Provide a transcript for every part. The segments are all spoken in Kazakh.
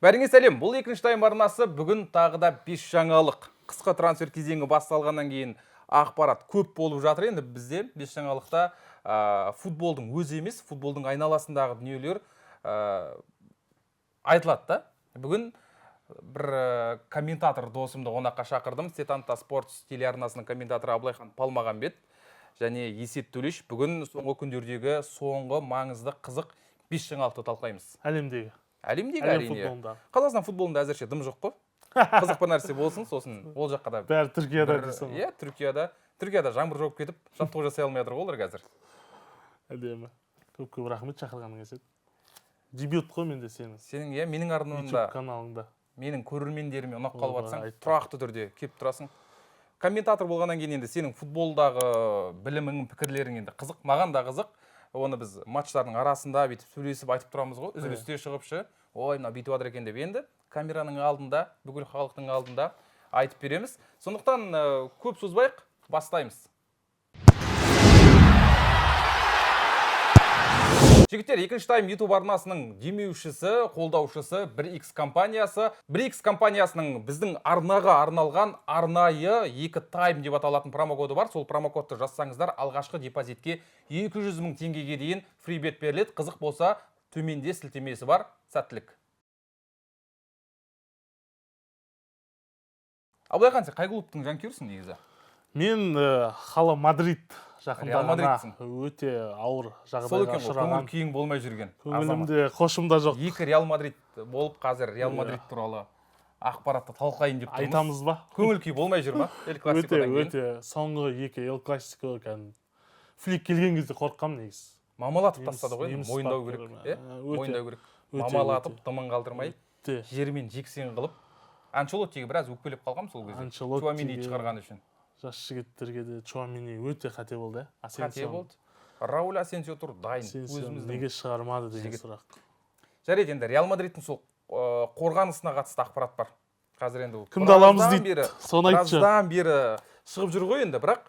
Бәріңе сәлем. Бұл екінші тайм арнасы бүгін тағы да 5 жаңалық. Қысқы трансфер кезеңі басталғаннан кейін ақпарат көп болып жатыр. Енді бізде 5 жаңалықта футболдың өзі емес, футболдың айналасындағы дүниелер айтылады да. Бүгін бір комментатор досымды қонаққа шақырдым. Сетанта Спортс телеарнасының комментаторы Абылайхан Палмағанбет және Есет Төлеш. Бүгін соңғы күндердегі соңғы маңызды қызық 5 жаңалықты талқылаймыз. Әлемдегі Әрине. Қазақстан футболында әзірше дым жоқ қой. Қызық бір нәрсе болсын, сосын ол жаққа да. Бәрі Түркияда дейсің. Иә, Түркияда жаңбыр жауып кетіп, жаттығу жасай алмай жатыр олар қазір. Әдемі. Көп рахмет шақырғаныңа Есет. Дебют қой менде сенің. Сенің иә, менің арнамда, YouTube каналыңда. менің көрермендеріме ұнап қалып жатсаң, тұрақты түрде келіп тұрасың. Комментатор болғаннан кейін енді сенің футболдағы білімің, пікірлерің енді қызық, маған да қызық. Оны біз матчтардың арасында бүйтіп сөйлесіп айтып тұрамыз ғой. Үзілісте шығыпшы, ой, мына бүйтіп жатыр екен деп, енді камераның алдында, бүкіл халықтың алдында айтып береміз. Сондықтан көп созбайық, бастаймыз. Жігіттер, екінші тайм YouTube арнасының демеушісі, қолдаушысы 1X компаниясы. 1X компаниясының біздің арнаға арналған арнайы 2 тайм деп аталатын промокоды бар. Сол промокодты жазсаңыздар, алғашқы депозитке 200 000 теңгеге дейін фрибет беріледі. Қызық болса, төменде сілтемесі бар. Сәттілік. Абылайхан, сен қай клубтың жанкүйерісің негізі? Мен Хала Мадрид Реал Мадридсің. Өте ауыр Сол жағдайға екен ғой, көңіл күйің болмай жүрген. Көңілімде қошымда жоқ. 2 Реал Мадрид болып, қазір Реал Мадрид туралы ақпаратты талқылайын деп тұрмыз. Айтамыз ба? Көңіл күй болмай жүр ма? Өте соңғы 2 Эл Классико флик келген кезде қорыққам негізі. Мамалатып тастады ғой, мойындау керек. Мойындау керек. Мамалатып, дымын қалдырмай, жермен жексен қылып. Анчелоттиге біраз өкпелеп қалғам сол кезде. Чуамини шығарған үшін. Жас жігіттерге де Чуамини өте қате болды. Қате болды. Рауль Асенсио тұр дайын. Неге шығармады деген сұрақ. Жарайды, енді Реал Мадридтің сол қорғанысына қатысты ақпарат бар. Қазір енді кімді аламыз дейді, соны айтшы. Біраздан бері шығып жүр ғой енді, бірақ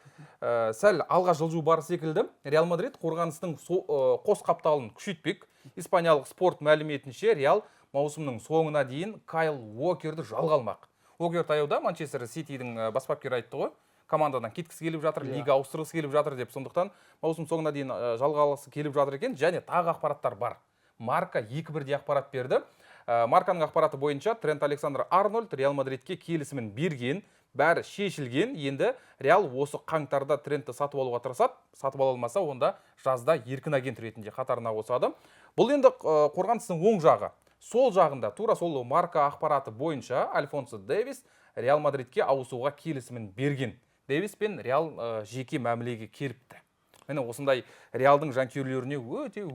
сәл алға жылжу бар секілді. Реал Мадрид қорғаныстың қос қапталын күшейтпек. Испаниялық спорт мәліметінше Реал маусымның соңына дейін Кайл Уокерді жалға алмақ. Уокер таяуда Манчестер Ситидің бас бапкері айтты ғой, командадан кеткісі келіп жатыр, лига ауыстырғысы келіп жатыр деп, сондықтан маусым соңына дейін жалға алғысы келіп жатыр екен. Және тағы ақпараттар бар. Марка 2-1 ақпарат берді. Марканың ақпараты бойынша Трент Александр-Арнольд Реал Мадридке келісімін берген, бәрі шешілген. Енді Реал осы қаңтарда Трентті сатып алуға тырысады. Сатып ала алмаса, онда жазда еркін агент ретінде қатарына қосады. Бұл енді қорғаныстың оң жағы. Сол жағында, тура сол марка ақпараты бойынша Альфонсо Дэвис Реал Мадридке ауысуға келісімін берген. Дэвис пен Реал жеке мәмілеге келіпті. Міне осындай Реалдың жанкүйерлеріне өте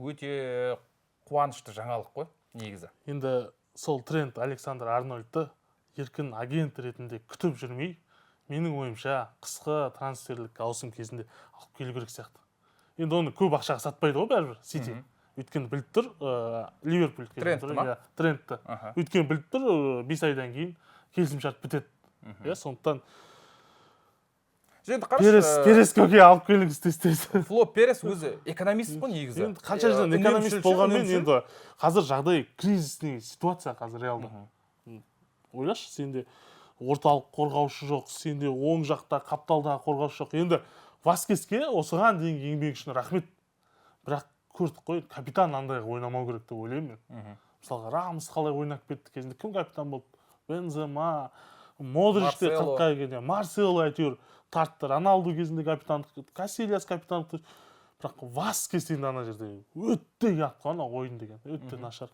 қуанышты жаңалық қой, негізі. Енді сол Трент Александр-Арнольдты еркін агент ретінде күтіп жүрмей, менің ойымша қысқы трансферлік ауысым кезінде алып келу керек сияқты. Енді оны көп ақшаға сатпайды ғой бәрібір Сити. Өйткені біліп тұр, Ливерпуль Трентті. Өйткені біліп тұр, 5 айдан кейін келісім шарт бітеді. Сондықтан Перес көке алып келіңіз тестесі. Фло Перес өзі экономист қой негізі. Қанша жылдан экономист болғанмен, енді қазір жағдай кризисный ситуация қазір реалды. Ойлашы, сенде орталық қорғаушы жоқ, сенде оң жақта қапталдағы қорғаушы жоқ. Енді Васкеске осыған дейінгі еңбегі үшін рахмет. Бірақ көрдік қой, капитан андайға ойнамау керек деп ойлаймын мен. Мысалға Рамос қалай ойнап кетті кезінде, кім капитан болды? Бензема, Модричте қырыққа келген, Марсело әйтеуір тартты, Роналду кезінде капитандық, Касильяс капитандық. Бірақ Васкес енді ана жерде өтте ұят қой, ойын деген, өтте нашар.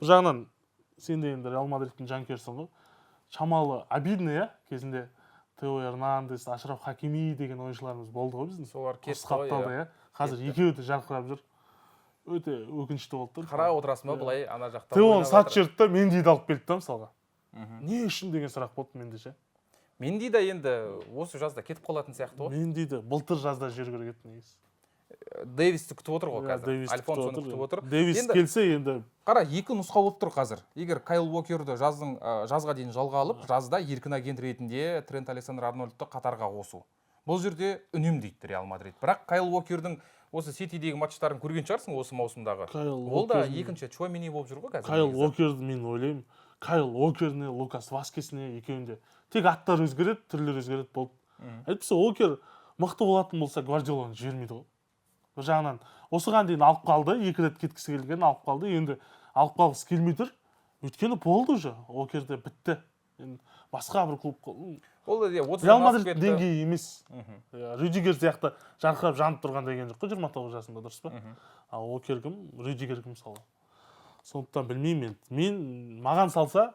Бір жағынан сенде енді Реал Мадридтің жанкүйерсің ғой. Шамалы обидно, кезінде Тео Эрнандес, Ашраф Хакими деген ойыншыларымыз болды ғой біздің. Солар кетті ғой. Қазір екеуі де жарқырап жүр. Өте өкінішті болды. Қарап отырасың ба, былай ана жақта. Теоны сатып жіберді да Мендиді алып келді да мысалға. Не үшін деген сұрақ болды менде ше. Менди де енді осы жазда кетіп қалатын сияқты ғой. Менди де былтыр жазда жүру керек еді негізі. Дэвисті күтіп отыр ғой қазір. Альфонсоны күтіп отыр. Дэвис келсе енді. Қара, 2 нұсқа болып тұр қазір. Егер Кайл Уокерді жазға дейін жалға алып, жазда еркін агент ретінде Трент Александр-Арнольдты қатарға қосу. Бұл жерде үнемдейді Реал Мадрид. Бірақ Кайл Уокердің осы Ситидегі матчтарын көрген шығарсың осы маусымдағы. Ол да екінші Чуамини болып жүр ғой қазір. Кайл Уокерді мен ойлаймын, Кайл Уокеріне, Лукас Васкесіне екеуінде тек аттар өзгереді, түрлері өзгереді болды. Әйтпесе Уокер мықты болатын болса Гвардиоланы жібермейді ғой. Бір жағынан осыған дейін алып қалды, 2 рет кеткісі келген алып қалды, енді алып қалғысы келмей тұр. Өйткені болды уже, Уокерде бітті. Енді басқа бір клуб ол Реал Мадрид деңгейі емес. Рюдигер сияқты жарқырап жанып тұрған деген жоқ қой 29 жасында, дұрыс па? Ал Уокер кім, Рюдигер кім мысалы. Сондықтан білмеймін мен маған салса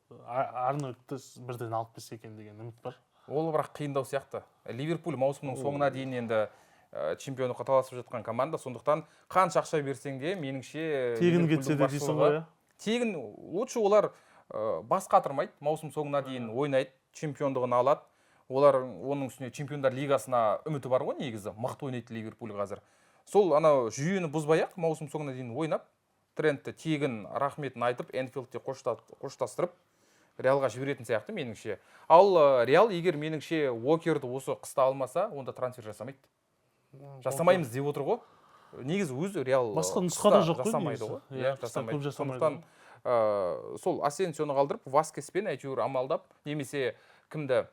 Арнольдты бірден алып берсе екен деген үміт бар. Ол бірақ қиындау сияқты. Ливерпуль маусымның соңына дейін енді чемпиондыққа таласып жатқан команда, сондықтан қанша ақша берсең де, меніңше тегін кетсе де дейсің ғой. Тегін лучше олар бас қатырмайды, маусым соңына дейін ойнайды, чемпиондығын алады. Олар оның үстіне чемпиондар лигасына үміті бар ғой негізі, мықты ойнайды Ливерпуль қазір. Сол анау жүйені бұзбай-ақ маусым соңына дейін ойнап, Трентті тегін рахметін айтып, Энфилдте қоштастырып, Реалға жіберетін сияқты меніңше. Ал Реал егер меніңше Уокерді осы қыста алмаса, онда трансфер жасамайды. Жасамаймыз деп отыр ғой. Негізі өзі Реал басқа нұсқада жоқ қой жасамайды ғой. Жасамайды. Сондықтан сол Асенсионы қалдырып, Васкеспен әйтеуір амалдап, немесе кімді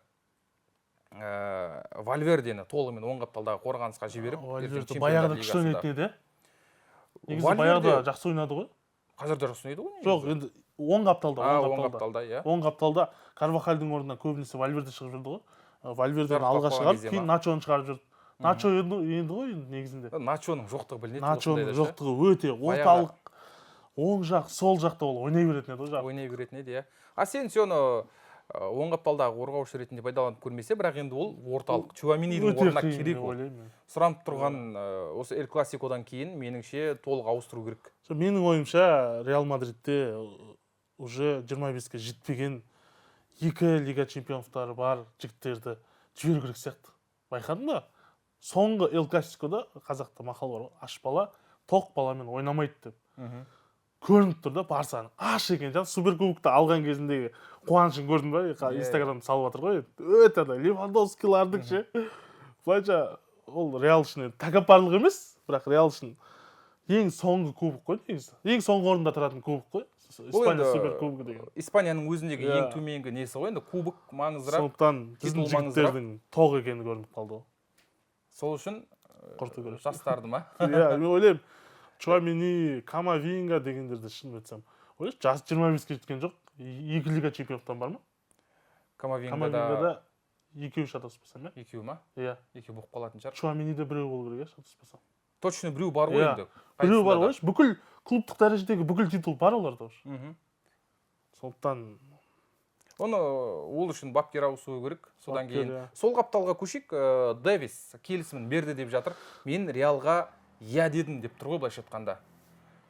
Вальвердені толығымен оң қапталдағы қорғанысқа жіберіп, Вальверде баяғыда күшті ойнайтын еді. Негізі баяғыда жақсы ойнады ғой. Қазір де жақсы ойнайды ғой. Жоқ, енді оң қапталда, иә. Оң қапталда Карвахальдың орнына көбінесе Вальверде шығып жүрді ғой. Вальвердені алға шығарып, кейін Начоны шығарып жүрді. Начо енді ғой негізінде. Начоның жоқтығы білінеді. Начоның жоқтығы өте орталық, оң жақ, сол жақта ол ойнай беретін еді ғой. Ойнай беретін еді, иә. Асенсионы оң қапталдағы қорғаушы ретінде пайдаланып көрмесе, бірақ енді ол орталық. Чуаменидің орнына керек ол. Сұранып тұрған осы Эль Классикодан кейін меніңше толық ауыстыру керек. Менің ойымша Реал Мадридте уже 25-ке жетпеген 2 лига чемпиондықтары бар жігіттерді жіберу керек сияқты. Байқадың ба? Соңғы Эль Классикода қазақта мақал бар ғой, аш бала тоқ баламен ойнамайды деп. Көрініп тұр да Барсаның аш екен. Суперкубокты алған кезіндегі қуанышын көрдің ба? Инстаграмда салып жатыр ғой. Өте да Левандовскилардың ше. Былайша ол Реал үшін тәкаппарлық емес, бірақ Реал үшін ең соңғы кубок қой негізі. Ең соңғы орында тұратын кубок қой. Испания суперкубокі деген. Испанияның өзіндегі ең төменгі несі ғой, енді кубок маңыздырақ. Сондықтан біздің жігіттердің тоқ екені көрініп қалды ғой. Сол үшін жастарды ма? Иә, мен ойлаймын, Чуамени, Камавинга дегендерді шын айтсам. Ойлайшы, жас 25-ке жеткен жоқ. 2 лига чемпиондықтан бар ма? Камавингада екеуі шатаспасам, иә? Екеуі ма? Иә. Екеуі болып қалатын шығар. Чуамениде біреу болу керек, шатаспасам. Точно біреу бар ғой енді. Біреу бар ғой, бүкіл клубтық дәрежедегі бүкіл титул бар оларда уже. Сондықтан оны ол үшін бапкер ауысуы керек. Содан кейін сол қапталға көшейік. Дэвис келісімін берді деп жатыр. Мен Реалға иә дедім деп тұр ғой былайша айтқанда.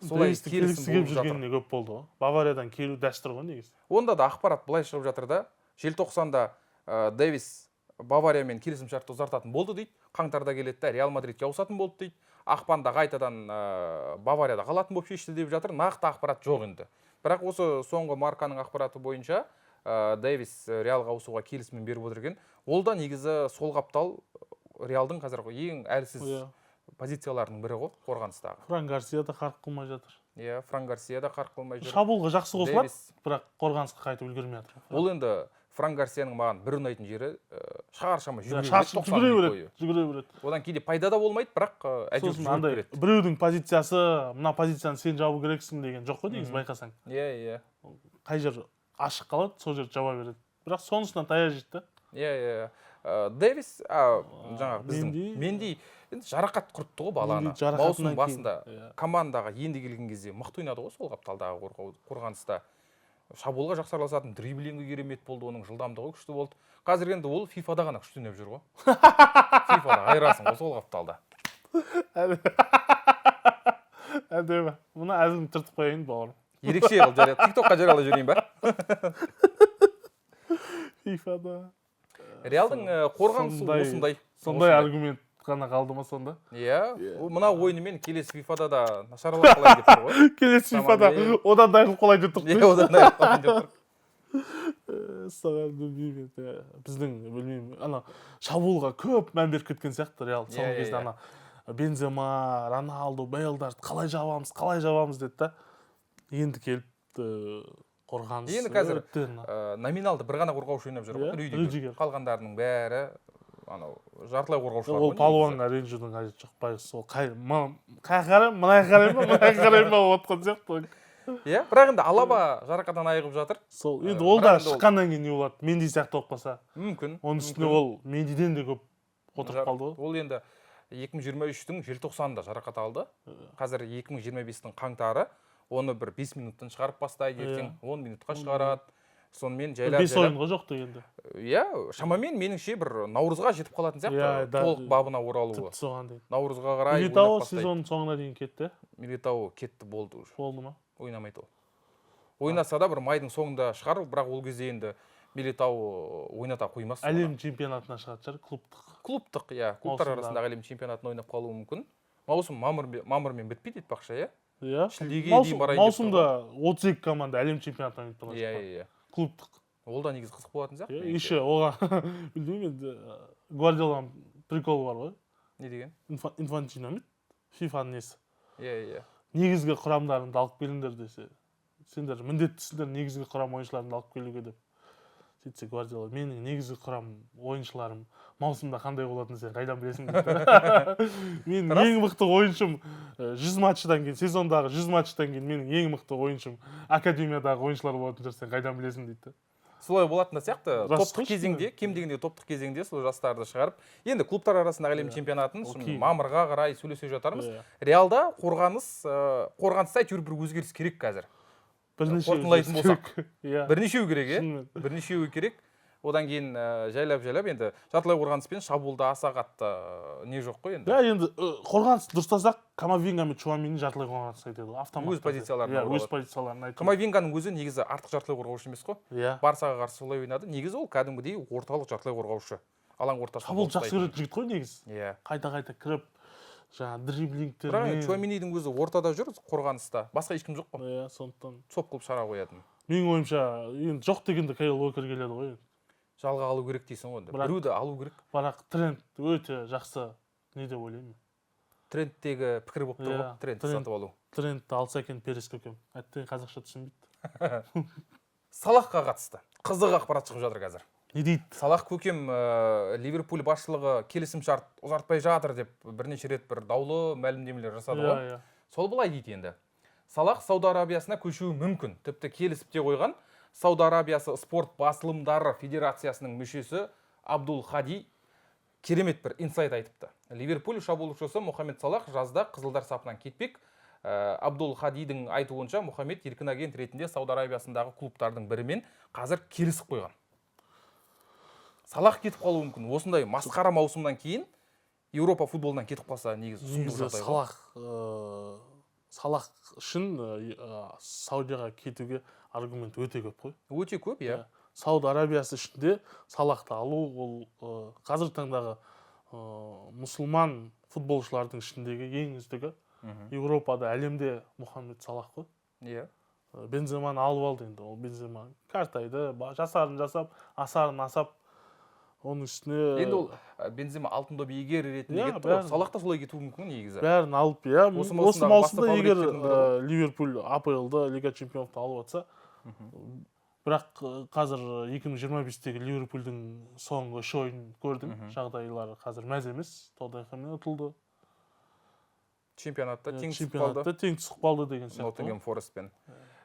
Солай келісім болып жүргеніне көп болды ғой. Бавариядан келу дәстүр ғой негізі. Онда да ақпарат былай шығып жатыр да. Желтоқсанда Дэвис Бавариямен келісім шартты ұзартатын болды дейді. Қаңтарда келеді да Реал Мадридке ауысатын болды дейді. Ақпанда қайтадан Баварияда қалатын болып шешті деп жатыр. Нақты ақпарат жоқ енді. Бірақ осы соңғы марканың ақпараты бойынша Дэвис Реалға ауысуға келісімін беріп отыр екен. Ол да негізі сол қаптал Реалдың қазіргі ең әлсіз позицияларының бірі ғой қорғаныстағы. Фран Гарсия да қарқ қылмай жатыр. Иә, Фран Гарсия да қарқ қылмай жатыр. Шабуылға жақсы қосылады, бірақ қорғанысқа қайтып үлгермей жатыр. Ол енді Фран Гарсияның маған бір ұнайтын жері шағар-шама жүгіре береді. Одан кейде пайда да болмайды, бірақ әйтеуір жүріп береді. Біреудің позициясы, мына позицияны сен жабу керексің деген жоқ қой негізі байқасаң. Иә. Қай жер ашық қалады, сол жерді жаба береді. Бірақ сонысынан таяқ жейді да. Иә. Дэвис жаңағы біздің Менди жарақат құртты ғой баланы. Маусым басында командаға енді келген кезде мықты ойнады ғой сол қапталдағы қорғаныста. Шабуылға жақсы араласатын, дриблингі керемет болды, оның жылдамдығы күшті болды. Қазір енді ол FIFA-да ғана күштеніп жүр ғой. FIFA-да айырасың ғой сол қапталда. Әдемі. Мұны әзілін түртіп қояйын бауырым. Ерекше қылып жария. TikTok-қа жариялай жүрейін ба? FIFA-да. Реалдың қорғанысы осындай. Сондай аргумент қана қалды ма сонда? Иә. Мына ойынымен келесі FIFA-да да нашарлап қалай деп тұр ғой. Келесі FIFA-да одан да айырылып қалай деп тұр. Иә, одан да айырылып қалай деп тұр. Саған білмеймін. Біздің білмеймін. Ана шабуылға көп мән беріп кеткен сияқты Реал. Соңғы кезде ана Бензема, Роналду, Бейлдарды қалай жабамыз деді да. Енді келіп қорғаныс енді қазір өте номиналды бір ғана қорғаушы ойнап жүр ғой, Рюдигер. Қалғандарының бәрі анау жартылай қорғаушылар ол палуанға ренжудің қажеті жоқ. Байғұс сол қараймын, мына қараймын болып отқан сияқты. Иә, бірақ енді Алаба жарақаттан айығып жатыр. Сол енді ол да шыққаннан кейін не болады? Менди сияқты болып қалса. Мүмкін. Оның үстіне ол Мендиден де көп отырып қалды ғой. Ол енді 2023-тің желтоқсанында жарақат алды. Қазір 2025-тің қаңтары. Оны бір 5 минуттан шығарып бастайды, ертең 10 минутқа шығарады. Сонымен жайлап 5 ойынға жоқ дегенде. Иә, шамамен меніңше бір наурызға жетіп қалатын сияқты, толық бабына оралуы. Тіпті соған дейін. Наурызға қарай Милитао сезонның соңына дейін кетті. Милитао кетті болды уже. Болды ма? Ойнамайды ол. Ойнаса да бір майдың соңында шығар, бірақ ол кезде енді Милитао ойната қоймас. Әлем чемпионатына шығады шығар, клубтық. Клубтық, иә, клубтар арасындағы әлем чемпионатын ойнап қалуы мүмкін. Маусым мамырмен бітпейді айтпақшы, иә? Иә. Шілдеге дейін барайын деп. Маусымда 32 команда әлем чемпионатына ойнап қалады. Иә. Клубтық. Ол да негізі қызық болатын сияқты. Еще оған білмеймін енді Гвардиоланың приколы бар ғой. Не деген? Инфантино ма? FIFA-ның несі. Иә. Негізгі құрамдарыңды алып келіңдер десе, сендер міндеттісіңдер негізгі құрам ойыншыларыңды алып келуге деп. Сөйтсе Гвардиола, менің негізгі құрам ойыншыларым маусымда қандай болатынын сен қайдан білесің дейді. Менің ең мықты ойыншым 100 матчтан кейін, сезондағы 100 матчтан кейін менің ең мықты ойыншым академиядағы ойыншылар болатын шығар, сен қайдан білесің дейді. Солай болатын сияқты, топтық кезеңде, кем дегенде топтық кезеңде сол жастарды шығарып, енді клубтар арасындағы әлем чемпионатын мамырға қарай сөйлесе жатармыз. Реалда қорғаныста әйтеуір бір өзгеріс керек қазір. Қорытындылайтын болсақ. Бірнешеу керек, иә? Бірнешеу керек. Одан кейін жайлап енді жартылай қорғаныспен шабуылда аса қатты не жоқ қой енді. Да, енді қорғаныс дұрыстасақ, Камавинга мен Чуамини жартылай қорғанысқа айтады. Өз позицияларына өз позицияларына айтады. Камавинганың өзі негізі артық жартылай қорғаушы емес қой. Иә. Барсаға қарсы солай ойнады. Негізі ол кәдімгідей орталық жартылай қорғаушы. Алаң ортасында. Шабуыл жақсы көретін жігіт қой негізі. Иә. Қайта кіріп, жаңағы дриблингтермен. Бірақ Чуаминидің өзі ортада жүр қорғаныста. Басқа ешкім жоқ қой. Иә, сондықтан. Соп қылып шығара қоятын. Менің ойымша, енді жоқ дегенде Кайл Уокер келеді ғой. Жалға алу керек дейсің ғой. Біреуді алу керек. Бірақ тренд өте жақсы не деп ойлаймын. Трендтегі пікір болып тұр ғой, трендті сатып алу. Трендті алса екен Перес көкем. Әттең қазақша түсінбейді. Салахқа қатысты қызық ақпарат шығып жатыр қазір. Не дейді? Салах көкем Ливерпуль басшылығы келісімшарт ұзартпай жатыр деп бірнеше рет бір даулы мәлімдемелер жасады ғой. Сол былай дейді енді. Салах Сауд Арабиясына көшуі мүмкін. Тіпті келісіп те қойған. Сауд Арабиясы спорт басылымдары федерациясының мүшесі Абдул Хади керемет бір инсайт айтыпты. Ливерпуль шабуылшысы Мохамед Салах жазда қызылдар сапынан кетпек. Абдул Хадидің айтуынша Мохамед еркін агент ретінде Сауд Арабиясындағы клубтардың бірімен қазір келісіп қойған. Салах кетіп қалуы мүмкін. Осындай масқара маусымнан кейін Еуропа футболынан кетіп қалса негізі Салах үшін Саудияға кетуге аргумент өте көп қой. Өте көп, иә. Сауд Арабиясы ішінде Салахты алу, ол қазіргі таңдағы мұсылман футболшылардың ішіндегі ең үздігі. Еуропада, әлемде Мохамед Салах қой. Иә. Бенземаны алып алды енді. Ол Бензема картайды, жасарын жасап, асарын асап, оның үстіне... Енді ол Бензема алтын доп иегері ретінде кетті, Салах та солай кетуі мүмкін негізі. Бәрін алып, иә. Осы маусымда егер Ливерпуль АПЛ-ды Лига чемпионовты алып атса, бірақ қазір 2025-тегі Ливерпульдің соңғы үш ойын көрдім. Жағдайлары қазір мәз емес. Тоттенхэмнен ұтылды. Чемпионатта тең түсіп қалды деген сияқты. Ноттингем Форестпен.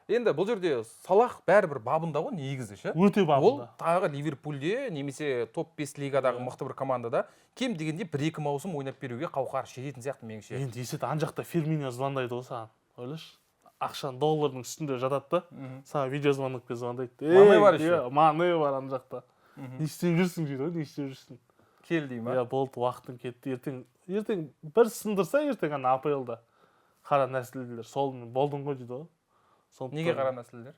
Енді бұл жерде Салах бәрібір бабында ғой негізі ше. Өте бабында. Ол тағы Ливерпульде немесе топ-5 лигадағы мықты бір командада кем дегенде 1-2 маусым ойнап беруге қауқары жететін сияқты меніңше. Енді есет ана жақта Ферминио звондайды ғой саған. Ойлашы. Ақшаны доллардың үстінде жатады да, саған видеозвонокпен звондайды. Маны бар еще. Маны бар ана жақта. Не істеп жүрсің дейді ғой, не істеп жүрсің. Кел дей ма? Иә, болды, уақытың кетті. Ертең бір сындырса, ертең ана АПЛ-да қара нәсілділер солмен болдың ғой дейді ғой. Неге қара нәсілділер?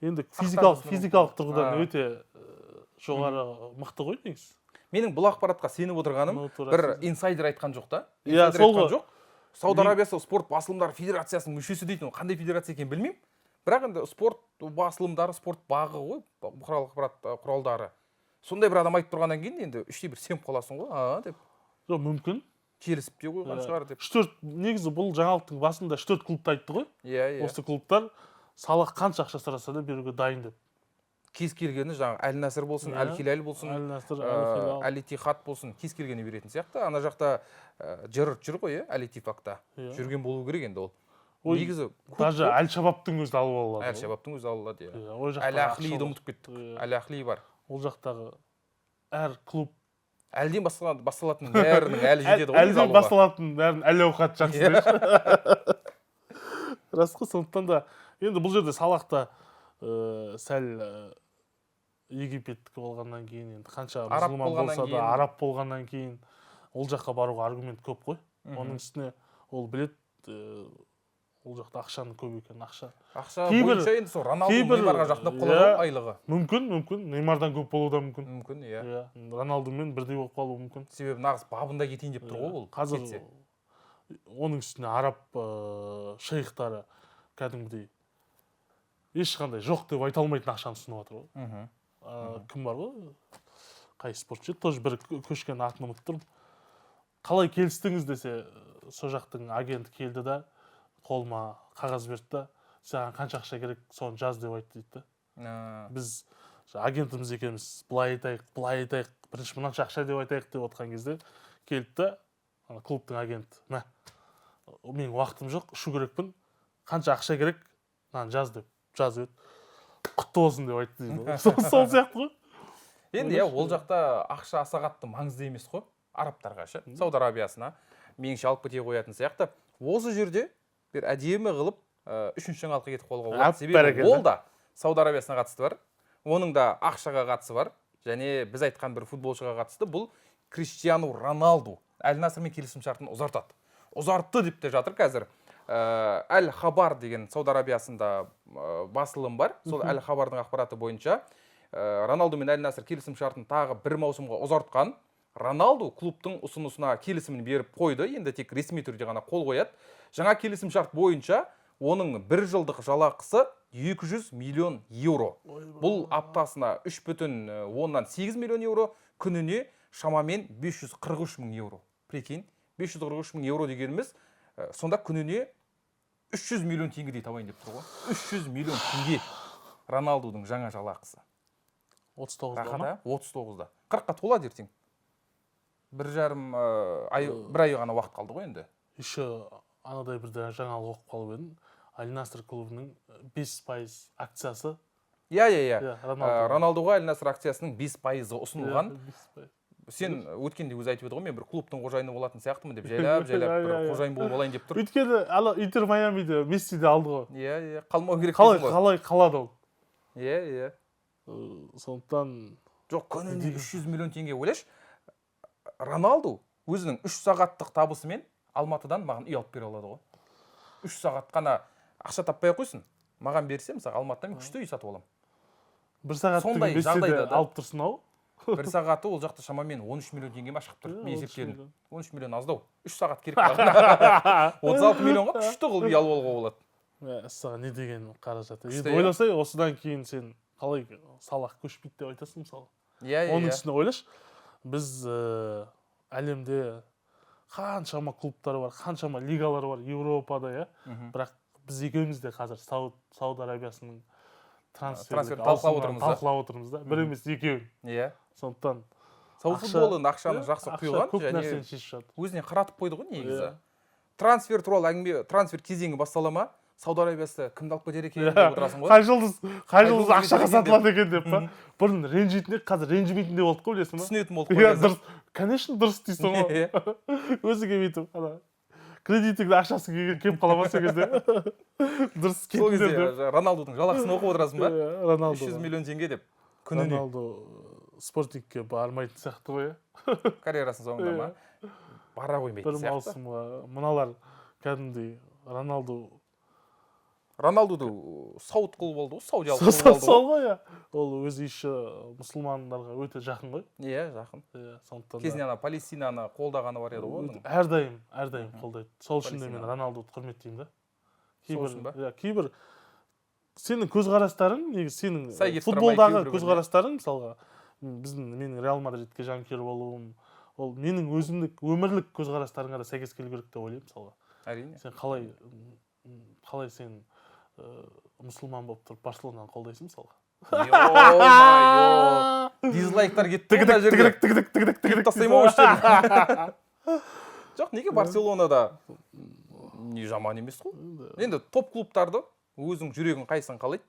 Енді физикалық тұрғыдан өте жоғары мықты ғой негізі. Менің бұл ақпаратқа сеніп отырғаным бір инсайдер айтқан жоқ та. Иә, сол ғой. Сауд Арабиясы спорт басылымдары федерациясының мүшесі дейтін, қандай федерация екенін білмеймін. Бірақ енді спорт басылымдары, спорт бағы ғой, бұқаралық ақпарат құралдары. Сондай бір адам айтып тұрғаннан кейін енді іштей бір сеніп қаласың ғой, деп. Жоқ, мүмкін. Келісіп те қойған шығар деп. Негізі бұл жаңалықтың басында 3 клубты айтты ғой. Иә. Осы клубтар Салах қанша ақша сұраса да беруге дайын деп. Кез келгені жаңағы Әл Насыр болсын, Әл Хилал болсын, Әл Иттихад болсын, кез келгені беретін сияқты. Ана жақта Джерард жүр ғой, Әл Иттифақта. Жүрген болу керек енді ол. Негізі даже Әл Шабабтың өзі алып алады. Әл Шабабтың өзі алып алады, иә. Әл Ахлиді ұмытып кеттік. Әл Ахли бар. Ол жақтағы әр клуб әлден басталатын бәрінің әлі жетеді ғой. Әлден басталатын бәрін әл ауқат жақсы деші. Рас қой, сондықтан да енді бұл жерде Салахта сәл египеттік болғаннан кейін, енді қанша мұсылман болса да, араб болғаннан кейін ол жаққа баруға аргумент көп қой. Оның үстіне ол білет, ол жақта ақшаның көп екенін. Ақша бойынша енді сол Роналду Неймарға жақындап қалады ғой айлығы. Мүмкін. Неймардан көп болуы да мүмкін. Мүмкін, иә. Роналдумен бірдей болып қалуы мүмкін. Себебі нағыз бабында кетейін деп тұр ғой ол. Қазір оның үстіне араб шейхтары кәдімгідей ешқандай жоқ деп айта алмайтын ақшаны ұсынып жатыр ғой. Кім бар ғой? Қай спортшы? Тоже бір көшкен атын ұмытып тұрмын. Қалай келістіңіз десе, сол жақтың агенті келді да, қолыма қағаз берді да, саған қанша ақша керек, соны жаз деп айтты дейді. Біз агентіміз екенбіз, былай айтайық, бірінші мынанша ақша деп айтайық деп отқан кезде келді да, клубтың агенті, мә, менің уақытым жоқ, ұшу керекпін, қанша ақша керек, жаз деп, жазып еді. Құтты болсын деп айтты дейді. Сол сияқты ғой. Енді ол жақта ақша аса қатты маңызды емес қой, арабтарға ше, Сауд Арабиясына меніңше алып кете қоятын сияқты. Осы жерде бір әдемі қылып үшінші жаңалыққа кетіп қалуға болады. Себебі ол да Сауд Арабиясына қатысты бар, оның да ақшаға қатысы бар, және біз айтқан бір футболшыға қатысты. Бұл Криштиану Роналду Әл Насырмен келісім шартын ұзартады. Ұзартты деп те жатыр қазір. Әл Хабар деген Сауд Арабиясында басылым бар. Сол Әл Хабардың ақпараты бойынша Роналду мен Әл Насыр келісім шартын тағы бір маусымға ұзартқан. Роналду клубтың ұсынысына келісімін беріп қойды. Енді тек ресми түрде ғана қол қояды. Жаңа келісім шарт бойынша оның бір жылдық жалақысы 200 миллион евро. Бұл аптасына 3,8 миллион евро, күніне шамамен 543 мың евро. Прикинь, 543 мың евро дегеніміз, сонда күніне 300 миллион теңгедей табайын деп тұр ғой. 300 миллион теңге Роналдудың жаңа жалақысы. 39-да ма? 39-да. 40-қа толады ертең. Бір ай ғана уақыт қалды ғой енді. Еще анадай бір жаңалық оқып қалып едім. Әл Насыр клубының 5% акциясы. Иә. Роналдуға Әл Насыр акциясының 5% ұсынылған. Сен өткенде өзі айтып еді ғой, мен бір клубтың қожайыны болатын сияқтымын деп, жайлап бір қожайын болып алайын деп тұр. Өйткені Интер Майамиде Месси де алды ғой. Иә, қалмау керек. Қалай қалады ол? Иә. Сондықтан жоқ, күніне 300 миллион теңге ойлашы. Роналду өзінің 3 сағаттық табысымен Алматыдан маған үй алып бере алады ғой. 3 сағат қана ақша таппай қойсын. Маған берсе, мысалы Алматыдан мен күшті үй сатып аламын. 1 сағаттың Мессиде алып тұрсын ау? 1 сағаты ол жақта шамамен 13 миллион теңге ма шығып тұр. Мен есептедім. 13 миллион аздау. 3 сағат керек болады. 36 миллионға күшті қылып үй алып алуға болады. Саған не деген қаражат. Енді ойласай, осыдан кейін сен қалай Салах көшпейді деп айтасың мысалы. Оның үстіне ойлашы, біз әлемде қаншама клубтар бар, қаншама лигалар бар Европада, бірақ біз екеуміз де қазір Сауд Арабиясының трансферін талқылап отырмыз да. Бір емес екеуін. Иә. Сондықтан Сауд футболы ақшаны жақсы құйған, және өзіне қаратып қойды ғой негізі. Трансфер туралы әңгіме, трансфер кезеңі бастала ма? Сауд Арабиясы кімді алып кетер екен деп отырасың ғой. Қай жұлдыз ақшаға сатылады екен деп па? Бұрын ренжитіндей, қазір ренжімейтіндей болды ғой, білесің ба? Түсінетін болды ғой. Дұрыс. Конечно, дұрыс дейсің ғой. Өзі келмейтін, кредитіңді ақшасы келіп қала ма сол кезде? Дұрыс кетіңдер деп. Сол кезде Роналдудың жалақысын оқып отырасың ба? Роналду 300 миллион теңге деп. Күніне. Роналду спортикке бармайтын сияқты ғой. Карьерасының соңында ма? Бара қоймайтын сияқты. Бір маусымға мыналар кәдімгідей Роналдуды Сауд клубы болды ғой, Саудиялық клубы болды ғой. Сол ғой, ол өзі еще мұсылмандарға өте жақын ғой. Иә, жақын. Сондықтан кезінде Палестинаны қолдағаны бар еді ғой. Әрдайым қолдайды. Сол үшін де мен Роналдуды құрметтеймін да. Кейбір сенің көзқарастарың, сенің футболдағы көзқарастарың, мысалға менің Реал Мадридке жанкүйер болуым, ол менің өзімдік өмірлік көзқарастарыңа да сәйкес келу керек деп ойлаймын, мысалға. Әрине. Сен қалай сен мұсылман болып тұрып Барселонаны қолдайсың мысалға. Дизлайктар кетті мына жерге. Тігіп тастаймын ау іштерін. Жоқ, неге Барселонада не жаман емес қой. Енді топ клубтарды өзің жүрегің қайсысын қалайды.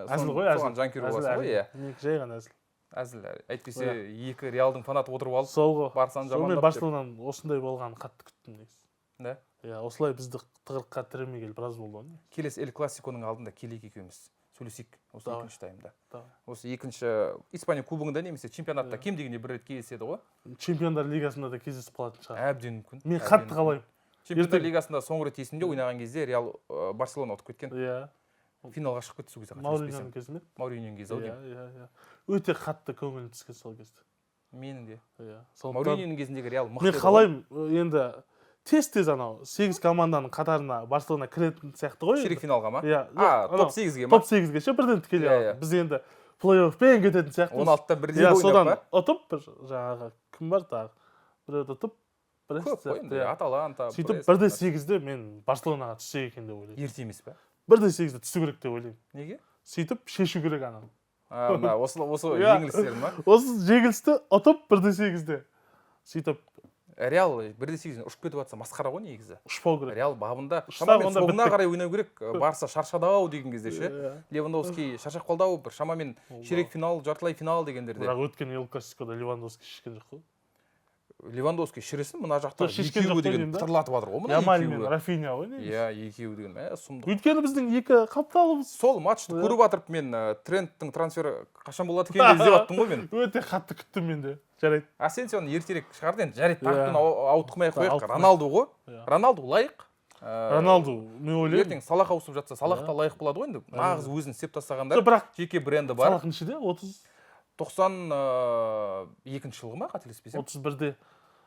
Әзіл ғой, әзіл. Соған жанкүйер боласың ғой, иә. Жай ғана әзіл. Әзіл. Әйтпесе екі Реалдың фанаты отырып алып, сол ғой. Барсаны Мен жамандап. Барселонаның осындай болғанын қатты күттім негізі. Да. Иә, осылай бізді тығырыққа тіремегелі біраз болды ғой. Келесі Эль Классиконың алдында келейік екеуміз. Сөйлесейік осы екінші таймда. Давай. Осы екінші Испания кубогында немесе чемпионатта кем дегенде бір рет кездеседі ғой. Чемпиондар лигасында да кездесіп қалатын шығар. Әбден мүмкін. Мен қатты қалаймын. Чемпиондар лигасында соңғы рет есімде ойнаған кезде Реал Барселона ұтып кеткен. Иә. Финалға шығып кетті сол кезде. Мауриньоның кезінде. Мауриньоның кезі ау деймін. Иә. Өте қатты көңілім түскен сол кезде. Менің де. Иә. Мауриньоның кезіндегі Реал мықты. Мен қалаймын енді тез анау 8 команданың қатарына Барселона кіретін сияқты ғой. Ширек финалға ма? Иә. Топ 8-ге ма? Топ 8-ге ше бірден тікелей алды. Біз енді плей-оффпен кететін сияқты. 16-та бірден ойнап. содан ұтып бір жаңағы кім бар тағы? Біреуді ұтып көп қой енді. Аталанта. Сөйтіп 1-8-де мен Барселонаға түссек екен деп ойлаймын. Ерте емес пе? 1-8-де түсу керек деп ойлаймын. Неге? Сөйтіп шешу керек ананы. Осы жеңілістер ма? Осы жеңілісті ұтып 1-8-де. Сөйтіп Реал 1-8-ден ұшып кетіп жатса масқара ғой негізі. ұшпау керек. Реал бабында шамамен соңына қарай ойнау керек. Барса шаршады-ау деген кезде ше. Левандовский шаршап қалды-ау, бір шамамен ширек финал, жартылай финал дегендерде. Бірақ өткен Эль Классикода Левандовский шешкен жоқ қой. Левандовский шіресін мына жақта екеуі деген пытырлатып жатыр ғой. Ямаль мен Рафиня ғой негізі. Иә, екеуі деген. Сұмдық. Өйткені біздің екі қапталымыз. Сол матчты көріп жатырып мен Тренттің трансфері қашан болады екен деп іздеп жаттым ғой мен. Өте қатты күттім мен де. Жарайды. Асенсионы ертерек шығарды енді. Жарайды, тақтан ауытқымай қояйық. Роналду ғой. Роналду лайық. Роналду, мен ойлаймын. Ертең Салах ауысып жатса, Салах та лайық болады ғой енді. Нағыз өзін сеп тастағандар. Жеке бренді бар. Салах нешеде? 92 жылғы ма, қателеспесем? 31-де.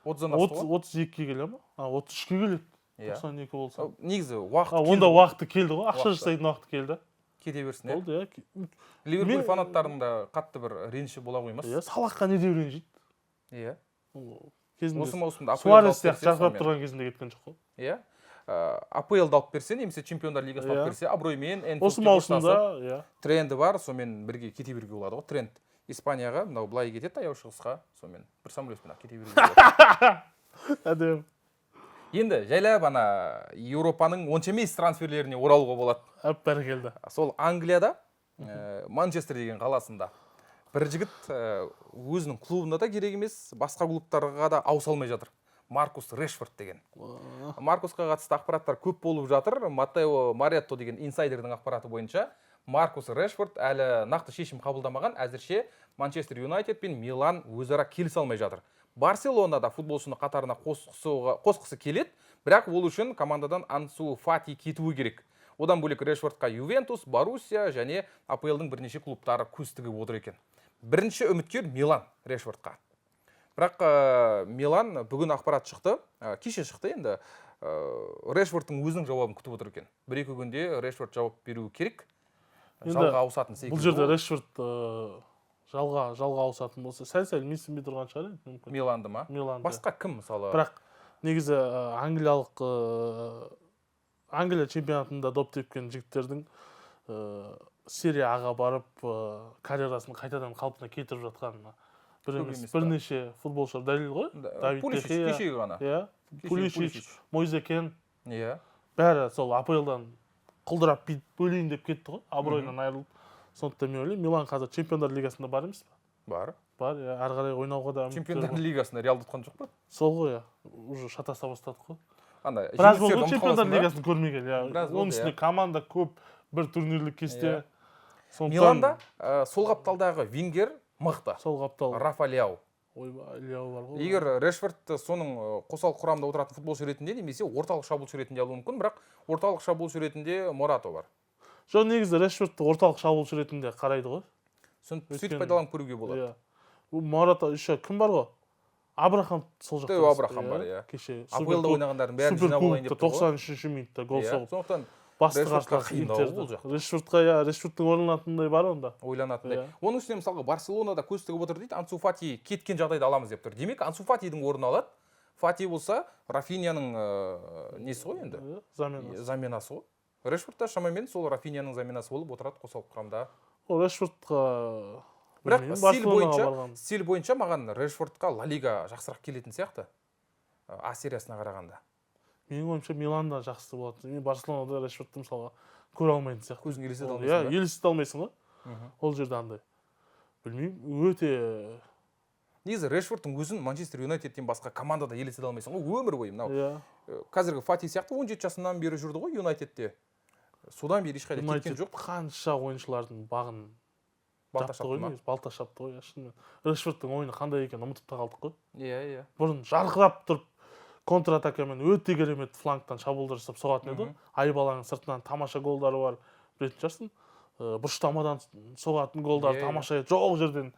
32-ге келе ма? 33-ге келеді. 92 болса. Негізі уақыт келді. Онда уақыты келді ғой. Ақша жасайтын уақыты келді. Кете берсін. Болды, иә. Ливерпуль фанаттарының да қатты бір реніші бола қоймас. Иә, Салахқа не деп ренжиді? Иә. Осы маусымда Суарес сияқты жарқырап тұрған кезінде кеткен жоқ қой. Иә. АПЛ-ды алып берсе, немесе Чемпиондар лигасын алып берсе, абыроймен осы маусымда, иә. Тренді бар, сонымен бірге кете беруге болады ғой. Тренд Испанияға, мынау былай кетеді, таяу шығысқа, сонымен бір самолетпен кете беруге болады. Әдем. Енді жайлап ана Еуропаның онша емес трансферлеріне оралуға болады. Бәрекелді. Сол Англияда, Манчестер деген қаласында бір жігіт өзінің клубына да керек емес, басқа клубтарға да ауыса алмай жатыр. Маркус Решфорд деген. Маркусқа қатысты ақпараттар көп болып жатыр. Матео Моретто деген инсайдердің ақпараты бойынша Маркус Решфорд әлі нақты шешім қабылдамаған. Әзірше Манчестер Юнайтед пен Милан өзара келісе алмай жатыр. Барселонада футболшыны қатарына қосқысы келеді, бірақ ол үшін командадан Ансу Фати кетуі керек. Одан бөлек Решфордқа Ювентус, Боруссия және АПЛ-дың бірнеше клубтары көз тігіп отыр екен. Бірінші үміткер Милан Решфордқа. Бірақ Милан бүгін ақпарат шықты, кеше шықты енді. Решфордтың өзінің жауабын күтіп отыр екен. Бір-екі күнде Решфорд жауап беруі керек. Жалға ауысатын секілді. Бұл жерде Решфорд жалға ауысатын болса, сәл менсінбей тұрған шығар енді. Миланды ма? Миланды. Басқа кім мысалы? Бірақ негізі Англия чемпионатында доп тепкен жігіттердің серия аға барып карьерасын қайтадан қалпына келтіріп жатқанына бірнеше футболшылар дәлел ғой. Пулишич кешегі ғана. Иә. Пулишич, Мойзе Кен. Иә. Бәрі сол АПЛ-дан құлдырап бөлейін деп кетті ғой. Абыройынан айырылып. Сондықтан мен ойлаймын, Милан қазір Чемпиондар лигасында бар емес пе? Бар. Бар, иә. Ары қарай ойнауға да Чемпиондар лигасында Реал ұтқан жоқ па? Сол ғой, иә. Уже шатаса бастадық қой. Андай біраз болды Чемпиондар лигасын көрмегелі, иә. Оның үстіне команда көп, бір турнирлік кесте. Миланда сол қапталдағы вингер мықты. Сол қаптал. Рафа Ляо. Ойбай, Ляо бар ғой. Егер Решфорд соның қосалқы құрамында отыратын футболшы ретінде немесе орталық шабуылшы ретінде алуы мүмкін, бірақ орталық шабуылшы ретінде Морато бар. Жоқ, негізі Решфордты орталық шабуылшы ретінде қарайды ғой. Сөйтіп пайдаланып көруге болады. Морато еще кім бар ғой? Абрахам сол жақта. Абрахам бар, иә. Кеше АПЛ-да ойнағандардың бәрін жинап алайын деп тұр ғой. 93-ші минутта гол соғып. Сондықтан басты қарсылас Интерді. Решфордтың орнатындай бар онда. Ойланатындай. Оның үстіне мысалға Барселонада көз тігіп отыр дейді, Ансу Фати кеткен жағдайда аламыз деп тұр. Демек, Ансу Фатидің орнын алады. Фати болса, Рафинияның несі ғой енді? Заменасы ғой. Решфорд та шамамен сол Рафинияның заменасы болып отырады қосалқы құрамда. Ол Решфордқа Бірақ стиль бойынша маған Решфордқа Ла Лига жақсырақ келетін сияқты. А сериясына қарағанда. Менің ойымша Миланда жақсы болады. Мен Барселонада Решфордты мысалға көре алмайтын сияқты. Көзің елестете алмайсың ба? Иә, елестете алмайсың ғой. Ол жерде андай. Білмеймін, өте негізі Решфордтың өзін Манчестер Юнайтедтен басқа командада елестете алмайсың ғой, өмір бойы мынау. Иә. Қазіргі Фати сияқты 17 жасынан бері жүрді ғой Юнайтедте. Содан бері ешқайда кеткен жоқ. Қанша ойыншылардың бағын балта шапты ма? Балта шапты ғой, шынымен. Решфордтың ойыны қандай екенін ұмытып та қалдық қой. Иә. Бұрын жарқырап тұрып контратакамен өте керемет флангтан шабуылдар жасап соғатын еді. Айбаланың сыртынан тамаша голдары бар. Білетін шығарсың. Бұрыштамадан соғатын голдар тамаша, жоқ жерден.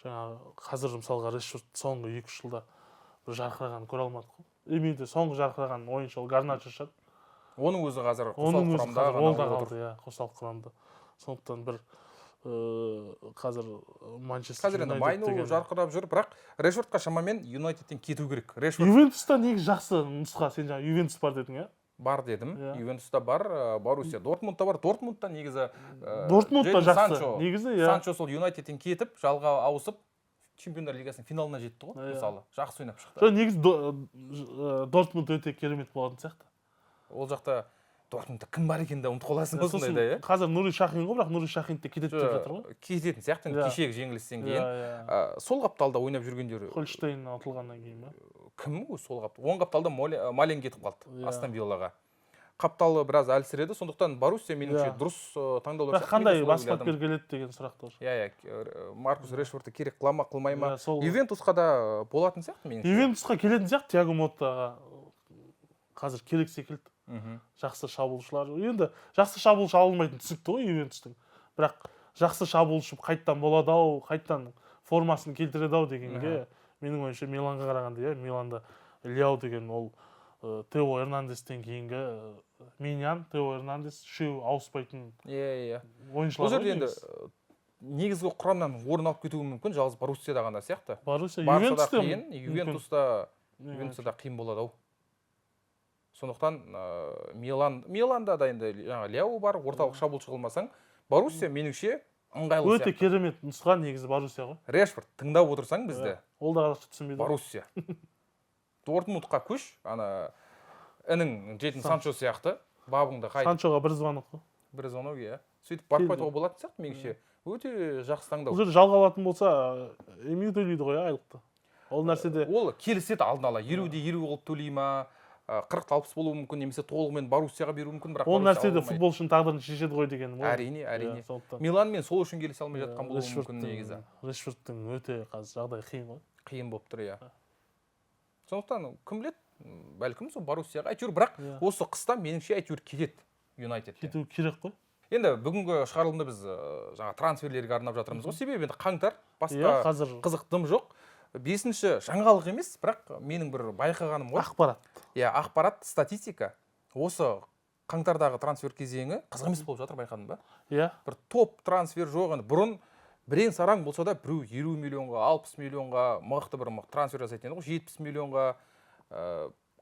Жаңағы қазір мысалға Решфорд соңғы 2-3 жылда бір жарқыраған көре алмадық қой. Емейді соңғы жарқыраған ойыншы ол Гарначо шығар. Оның өзі қазір қосалқы құрамда ғана отыр. Иә, қосалқы құрамда. Сондықтан бір қазір Манчестер Юнайтед қазір Майну жарқырап жүр, бірақ Решфордқа шамамен Юнайтедтен кету керек. Ювентуста негізі жақсы нұсқа, сен жаңа Ювентус бар дедің, иә? Бар дедім. Ювентуста бар, Боруссия Дортмундта бар. Дортмундта негізі Дортмундта жақсы. Негізі, иә. Санчо сол Юнайтедтен кетіп, жалға ауысып, Чемпиондар лигасының финалына жетті ғой, мысалы. Жақсы ойнап шықты. Негізі Дортмунд өте керемет болатын сияқты. Ол жақта Дортмундта кім бар екенде ұмытып қаласың осындайда, иә. Қазір Нури Шахин ғой, бірақ Нури Шахин де кетеді деп жатыр ғой. Кететін сияқты, кешегі жеңілістен кейін. Сол қапталда ойнап жүргендер. Хольштейн ұтылғаннан кейін ба? Кім ғой сол қаптал? Оң қапталда Мален кетіп қалды Астон Виллаға. Қапталы біраз әлсіреді, сондықтан Боруссия меніңше дұрыс таңдаулар. Қандай бас бапкер келеді деген сұрақ та. Иә, Маркус Решфордты керек қыла ма, қылмай ма? Ювентусқа да болатын сияқты меніңше. Ювентусқа келетін сияқты, Тиаго Моттаға қазір керек секілді. Жақсы шабуылшылар. Енді жақсы шабуылшы алынбайтын түсікті ғой Ювентустың. Бірақ жақсы шабуылшы қайттан болады ау, қайттан формасын келтіреді ау дегенге менің ойымша Миланға қарағанда, иә, Миланда Ляо деген ол Тео Эрнандестен кейінгі Миньян, Тео Эрнандес үшеу ауыспайтын ойыншылар. Бұл жерде енді негізгі құрамнан орын алып кетуі мүмкін, жалғыз Боруссияда ғана сияқты. Боруссия, Ювентуста қиын болады ау. Сондықтан Миланда да енді Ляо бар, орталық шабуылшы қылмасаң, Боруссия меніңше ыңғайлы сияқты. Өте керемет нұсқа негізі Боруссия ғой. Решфорд тыңдап отырсаң бізді. Ол да қазақша түсінбейді. Боруссия. Дортмундқа көш, інің жетін Санчо сияқты, бабыңда қайт. Санчоға бір звонок қой. Бір звонок, иә. Сөйтіп барып қайтуға болатын сияқты меніңше. Өте жақсы таңдау. Бұл жерде жалға алатын болса, Эмил төлейді ғой айлықты. Ол нәрседе ол келіседі алдын ала. 50-50 болып төлей ма, 40-60 болуы мүмкін, немесе толығымен Боруссияға беруі мүмкін, бірақ ол нәрседе футболшының тағдырын шешеді ғой деген. Әрине. Милан мен сол үшін келісе алмай жатқан болуы мүмкін негізі. Решфордтың өте қазір жағдай қиын ғой. Қиын болып тұр, иә. Сондықтан кім біледі, бәлкім сол Боруссияға. Әйтеуір, бірақ осы қыста меніңше әйтеуір кетеді Юнайтед. Кету керек қой. Енді бүгінгі шығарылымда біз жаңа трансферлерге арнап жатырмыз ғой. Себебі енді қаңтар, басқа қызық дым жоқ. 5-ші жаңалық емес, бірақ менің бір байқағаным ғой. Ақпарат. Иә, ақпарат, статистика. Осы қаңтардағы трансфер кезеңі қызық емес болып жатыр, байқадың ба? Иә. Бір топ трансфер жоқ. Бұрын бірең сараң болса да, біреу 50 миллионға, 60 миллионға мықты бір трансфер жасайтын еді ғой. 70 миллионға,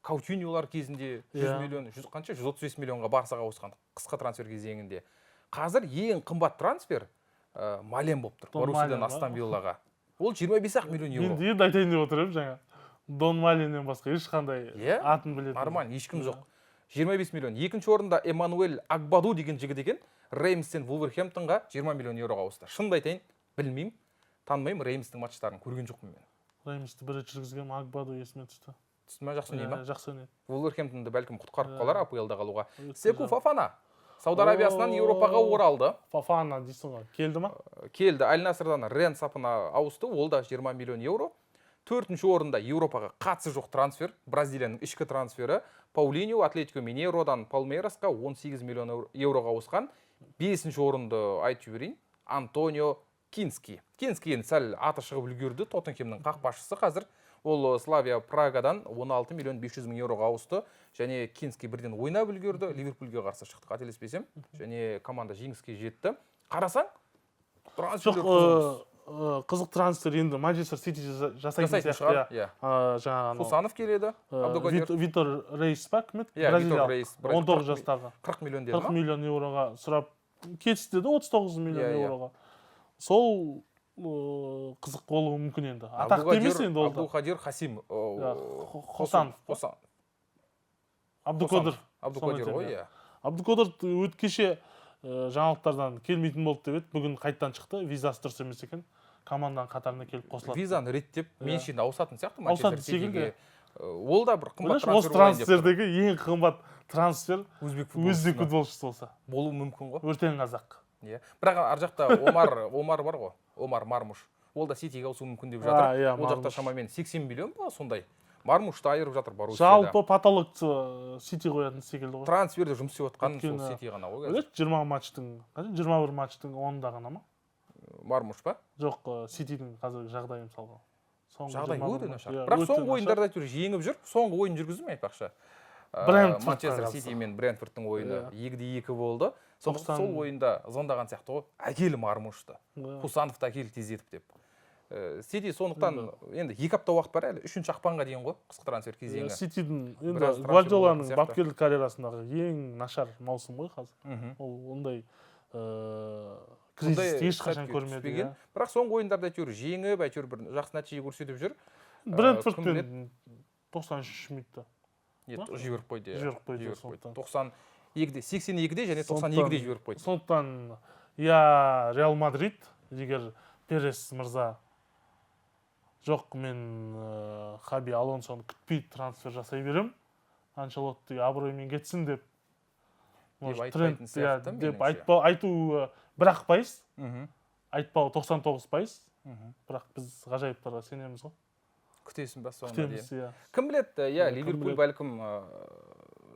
Каутиньолар кезінде 100 миллион, 135 миллионға Барсаға ауысқан қысқа трансфер кезеңінде. Қазір ең қымбат трансфер Мален болып тұр. Боруссиядан Астон Виллаға. Ол 25 миллион еуро. Мен енді айтайын деп отырмын жаңа. Дон Маленнен басқа ешқандай атын білетін. Нормально, ешкім жоқ. 25 миллион. Екінші орында Эммануэль Агбаду деген жігіт екен. Реймстен Вулверхэмптонға 20 миллион еуроға ауысты. Шынымды айтайын, білмеймін, танымаймын, Реймстің матчтарын көрген жоқпын мен. Реймсті бір рет жүргізген, Агбаду есіме түсті. Түсті ма, жақсы ойнайды ма? Жақсы ойнайды. Вулверхэмптонды бәлкім құтқарып қалар АПЛ-да қалуға. Секу Фафана Сауд Арабиясынан Еуропаға оралды. Фафана дейсің ғой. Келді ма? Келді. Аль-Насрдан Рен сапына ауысты. Ол да 20 миллион еуро. 4-ші орында Еуропаға қатысы жоқ трансфер. Бразилияның ішкі трансфері. Паулиньо Атлетико Минейродан Палмейрасқа 18 миллион еуроға ауысқан. 5-ші орынды айтып жіберейін. Антонио Кински. Кински енді сәл аты шығып үлгерді. Тоттенхемнің қақпашысы қазір. Ол Славия Прагадан 16 миллион 500 мың еуроға ауысты. Және Кински бірден ойнап үлгерді. Ливерпульге қарсы шықты, қателеспесем. Және команда жеңіске жетті. Қарасаң, жоқ, қызық трансфер енді Манчестер Сити жасайтын шығар. сияқты. Жаңағы Хусанов келеді. Витор Рейс па кім еді? Витор Рейс. 19 жастағы. 40 миллион деді 40 миллион еуроға сұрап кетісті де 39 миллион еуроға. Сол қызық болуы мүмкін енді. Атақты емес енді ол да. Абдулқадир Хасим. Хосанов. Абдукодыр ғой, иә. Абдукодыр өткеше жаңалықтардан келмейтін болды деп еді. Бүгін қайттан шықты. Визасы дұрыс емес екен. Команданың қатарына келіп қосылады. Визаны реттеп, меншінде ауысатын сияқты Манчестер Ситиге. Ол да бір қымбат трансфер. Осы трансфердегі ең қымбат трансфер өзбек футболшысы болса. Болуы мүмкін ғой. Өртең қазақ. Иә. Бірақ ар жақта Омар бар ғой. Омар Мармуш. Ол да Ситиге ауысуы мүмкін деп жатыр. Ол жақта шамамен 80 миллион ба сондай. Мармушты айырып жатыр Боруссияда. Жалпы потолок Сити қоятын секілді ғой. Трансферде жұмыс істеп отқан сол Сити ғана ғой. 20 матчтың, 21 матчтың 10-да ғана ма? Мармуш па? Жоқ, Ситидің қазіргі жағдайы мысалға. Жағдай өте нашар. Бірақ соңғы ойындарда әйтеуір жеңіп жүр. Соңғы ойын жүргізді ме айтпақшы? Манчестер Сити мен Брентфордтың ойыны 2-2 болды. Сол ойында звондаған сияқты ғой. Әкелі Мармушты. Хусановты әкелі тездетіп деп. Сити сондықтан енді 2 апта уақыт бар әлі 3 ақпанға дейін ғой қысқы трансфер кезеңі. Ситидің енді Гвардиоланың бапкерлік карьерасындағы ең нашар маусым ғой қазір. Ол ондай кризис ешқашан көрмеді. Бірақ соңғы ойындарда әйтеуір жеңіп, әйтеуір бір жақсы нәтиже көрсетіп жүр. Брентфордпен 93 минутта. Жіберіп қойды. 92-де, 82-де және 92-де жіберіп қойды. Сондықтан я Реал Мадрид, егер Перес мырза жоқ, мен Хаби Алонсоны күтпей трансфер жасай берем, Анчелотти абыроймен кетсін деп айту бір-ақ пайыз, айтпау 99%, бірақ біз ғажайыптарға сенеміз ғой. Күтесің ба соңына дейін. Кім біледі, Ливерпуль бәлкім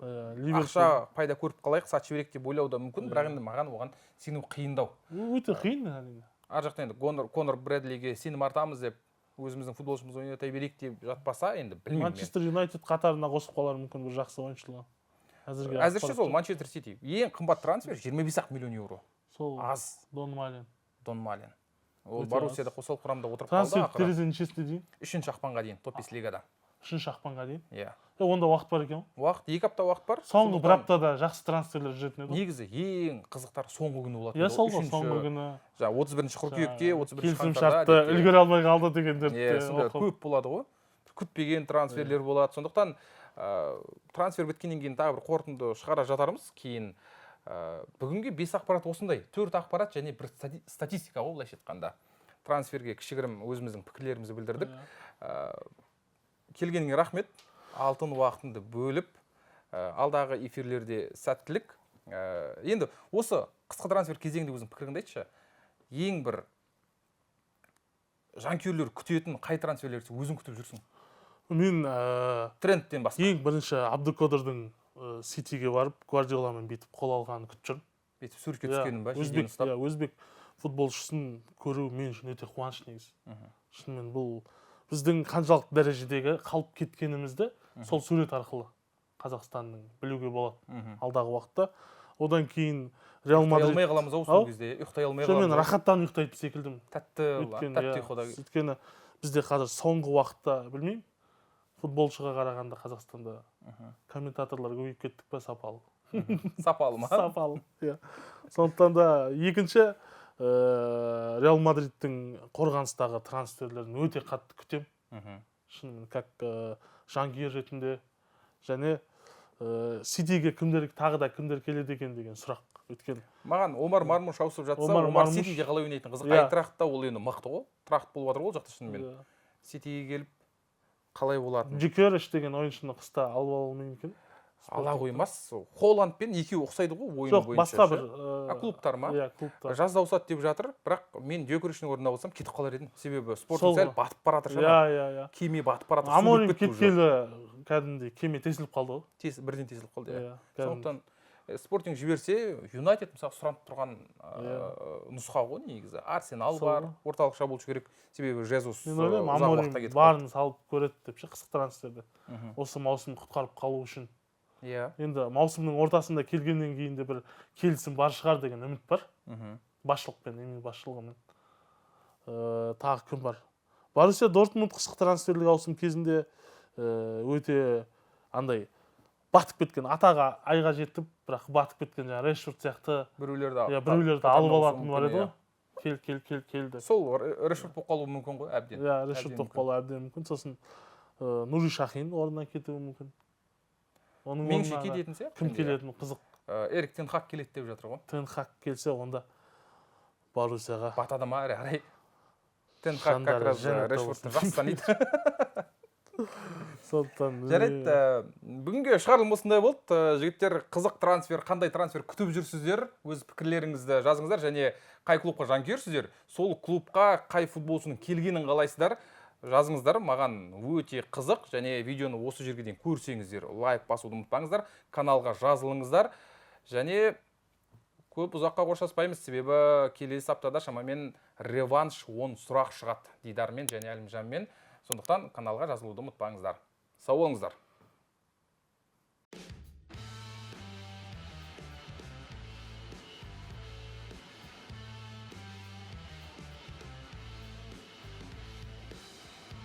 ақша пайда көріп қалайық, сатып жіберейік деп ойлауы да мүмкін, бірақ енді маған оған сену қиындау. Өте қиын әрине. Ар жақта енді Конор Брэдлиге сенім артамыз деп, өзіміздің футболшымыз ойната берейік деп жатпаса, енді білмеймін. Манчестер Юнайтед қатарына қосып қалар мүмкін бір жақсы ойыншылар. Әзірше сол Манчестер Сити. Ең қымбат трансфер 25 миллион евро. Сол аз. Дон Малин. Ол Боруссияда қосал құрамда отырып қалды. Трансфер терезенің нешесіне дейін? 3-ші ақпанға дейін, топ 5 лигада. 3-ші ақпанға дейін? Иә. Онда уақыт бар екен? Уақыт, 2 апта уақыт бар. Соңғы бір аптада жақсы трансферлер жүретін еді. Негізі ең қызықтар соңғы күні болады. Иә, соңғы күні. 31 қыркүйекте, 31 келісімшартты үлгере алмай қалды дегендер. Көп болады ғой. Күтпеген трансферлер болады. Сондықтан трансфер біткеннен кейін тағы бір қорытынды шығара жатармыз. Кейін бүгінге 5 ақпарат осындай. 4 ақпарат және бір статистика ғой, былайша айтқанда. Трансферге кішігірім өзіміздің пікірлерімізді білдірдік. Келгеніңе рахмет. Алтын уақытыңды бөліп, алдағы эфирлерде сәттілік. Енді осы қысқы трансфер кезеңінде өзің пікіріңді айтшы. Ең бір жанкүйерлер күтетін қай трансферлерді өзің күтіп жүрсің? Мен трендтен басқа. Ең бірінші Абдукодырдың Ситиге барып, Гвардиоламен бетіп қол алғанын күтіп жүрмін. Бетіп суретке түскенін ба? Өзбек футболшысын көру мен үшін өте қуаныш негізі. Шынымен бұл біздің қаншалықты дәрежедегі қалып кеткенімізді сол сурет арқылы Қазақстанның білуге болады алдағы уақытта. Одан кейін Реал Мадрид. Ұйықтай алмай қаламыз ау сол кезде. Ұйықтай алмай қаламыз. Мен рахаттан ұйықтайтын секілдім. Тәтті ұйқыда. Өйткені бізде қазір соңғы уақытта, білмеймін, футболшыға қарағанда Қазақстанда комментаторлар көбейіп кеттік па, сапалы. Сапалы ма? Сапалы, иә. Сондықтан да екінші Реал Мадридтің қорғаныстағы трансферлерін өте қатты күтем. Шынымен, как жанкүйер ретінде. Және Ситиге тағы да кімдер келеді екен деген сұрақ өткен. Маған Омар Мармуш ауысып жатса, Омар Ситиге қалай ойнайтын қызық. Айтрахтта ол енді мықты ғой. Трахт болып жатыр ол жақта шынымен. Ситиге келіп қалай болады? Джекериш деген ойыншыны қыста алып алмайын екен. Ала қоймас. Холландпен екеуі ұқсайды ғой ойыны бойынша. Жоқ, басқа бір клубтар ма? Иә, клубтар. Жазда ауысады деп жатыр, бірақ мен Джекериштің орнында болсам кетіп қалар едім. Себебі спортың сәл батып баратыр жаңа. Иә. Кеме батып баратыр. Аморим кеткелі кәдімгідей кеме тесіліп қалды ғой. Бірден тесіліп қалды, иә. Сондықтан спортинг жіберсе, Юнайтед мысалы сұранып тұрған нұсқа ғой негізі. Арсенал бар, орталық шабуылшы керек. Себебі Жезус ұзақ уақытта кетіп қалды. Барын салып көреді деп ше, қысқы трансферде. Осы маусымды құтқарып қалу үшін. Енді маусымның ортасында келгеннен кейін де бір келісім бар шығар деген үміт бар. Басшылықпен, басшылығымен. тағы кім бар? Боруссия Дортмунд қысқы трансферлік ауысым кезінде өте андай батып кеткен, атаға айға жетіп, бірақ батып кеткен жаңағы Решфорд сияқты біреулерді алып алатын бар еді ғой. Келді. Сол Решфорд болып қалуы мүмкін ғой, әбден. Решфорд болып қалуы әбден мүмкін. Сосын Нури Шахин орнынан кетуі мүмкін. Мен жеке дейтін сияқты. Кім келетін қызық. Эрик Тен Хаг келеді деп жатыр ғой. Тен Хаг келсе, онда Боруссияға батады ма әрі қарай. Тен Хаг как раз Решфордты жақсы таниды. Жарайды, бүгінге шығарылым осындай болды. Жігіттер, қызық трансфер, қандай трансфер күтіп жүрсіздер? Өз пікірлеріңізді жазыңыздар, және қай клубқа жанкүйерсіздер? Сол клубқа қай футболшының келгенін қалайсыздар? Жазыңыздар, маған өте қызық, және видеоны осы жерге дейін көрсеңіздер, лайк басуды ұмытпаңыздар, каналға жазылыңыздар, және көп ұзаққа қоштаспаймыз, себебі келесі аптада шамамен реванш 10 сұрақ шығады Дидармен және Әлімжанмен. Сондықтан каналға жазылуды ұмытпаңыздар. Сау болыңыздар.